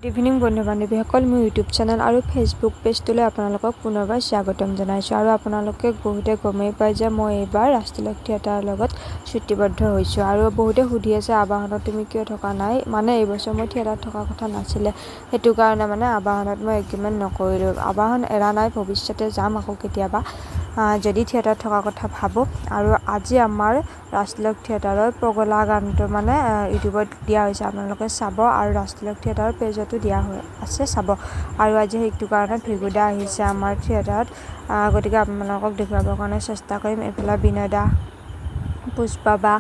Good evening বন্ধু বান্ধৱীসকল, মোৰ YouTube channel আৰু ফেচবুক পেজটোলৈ আপোনালোকক পুনৰবাৰ স্বাগতম জনাইছোঁ। আৰু আপোনালোকে বহুতে গমেই পায় যে মই এইবাৰ ৰাষ্ট্ৰীয় থিয়েটাৰৰ লগত চুক্তিবদ্ধ হৈছোঁ। আৰু বহুতে সুধি আছে আবাহনত তুমি কিয় থকা নাই, মানে এইবছৰ মই থিয়েটাৰত থকা কথা নাছিলে, সেইটো কাৰণে মানে আবাহনত মই এগ্ৰিমেণ্ট নকৰিলোঁ। আবাহন এৰা নাই, ভৱিষ্যতে যাম আকৌ কেতিয়াবা যদি থিয়েটাৰত থকা কথা ভাবোঁ। আৰু আজি আমাৰ ৰাষ্ট্ৰীয় থিয়েটাৰৰ পগলা গানটো মানে ইউটিউবত দিয়া হৈছে, আপোনালোকে চাব, আৰু ৰাষ্ট্ৰীয় থিয়েটাৰৰ পেজতো দিয়া হৈ আছে, চাব। আৰু আজি সেইটো কাৰণে ভিগুদা আহিছে আমাৰ থিয়েটাৰত, গতিকে আপোনালোকক দেখুৱাবৰ কাৰণে চেষ্টা কৰিম। এইফালে বিনয়দা, পুষ্পা বা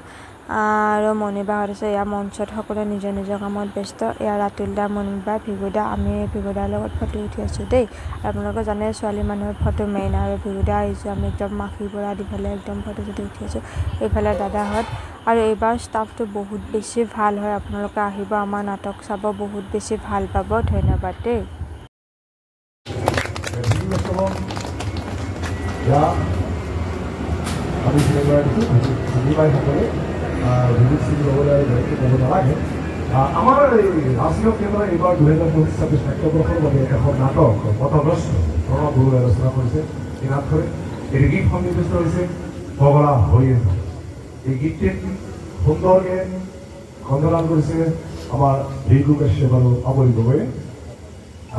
আৰু মণিবাহঁত আছে, এয়া মঞ্চত সকলোৱে নিজৰ নিজৰ কামত ব্যস্ত। এয়া ৰাতুল দা, মণিবা, ভিগুদা, আমি ভিগুদাৰ লগত ফটো উঠি আছোঁ দেই। আপোনালোকে জানে ছোৱালী মানুহৰ ফটো মেইন, আৰু ভিগুদা আহিছোঁ আমি একদম মাখিৰ পৰা দিফালে একদম ফটো চটো উঠি আছোঁ। এইফালে দাদাহঁত, আৰু এইবাৰ ষ্টাফটো বহুত বেছি ভাল হয়, আপোনালোকে আহিব আমাৰ নাটক চাব, বহুত বেছি ভাল পাব। ধন্যবাদ দেই। আমাৰ ৰাষ্ট্ৰীয় থিয়েটাৰে এইবাৰ 2025 নাট্যবৰ্ষৰ বাবে এখন নাটক পথগ্ৰস্ত গুৰু আলোচনা কৰিছে। এই নাটখনে এই গীত সন্নিৱিষ্ট হৈছে পগলা হৈ। এই গীতটিত সুন্দৰকৈ কণ্ঠদান কৰিছে আমাৰ ভিগু কাশ্যপ আৰু অমৰি গগৈয়ে।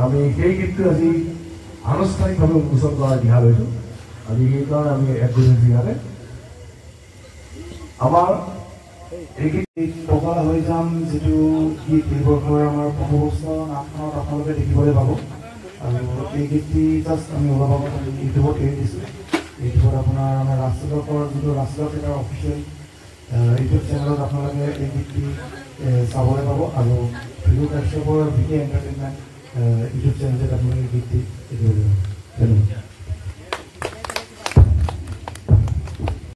আমি সেই গীতটো আজি আনুষ্ঠানিকভাৱে উন্মোচন কৰাৰ দিহা লৈছোঁ। আজি সেইকাৰণে আমি একগোট দিহালে আমাৰ এই গীত পগলা হৈ যাম, যিটো গীত এই বৰ্ষৰ আমাৰ পথগ্ৰস্ত নাটখনত আপোনালোকে দেখিবলৈ পাব। আৰু এই গীতটি জাষ্ট আমি অলপ আগত ইউটিউবত এৰি দিছোঁ। ইউটিউবত আপোনাৰ আমাৰ ৰাষ্ট্ৰীয় যিটো ৰাষ্ট্ৰীয় থিয়েটাৰ অফিচিয়েল ইউটিউব চেনেলত আপোনালোকে এই গীতটি চাবলৈ পাব। আৰু ভিগু কাশ্যপৰ ভিকে এণ্টাৰটেইনমেণ্ট ইউটিউব চেনেলত আপোনালোকে গীতটি দেখিবলৈ পাব। ধন্যবাদ।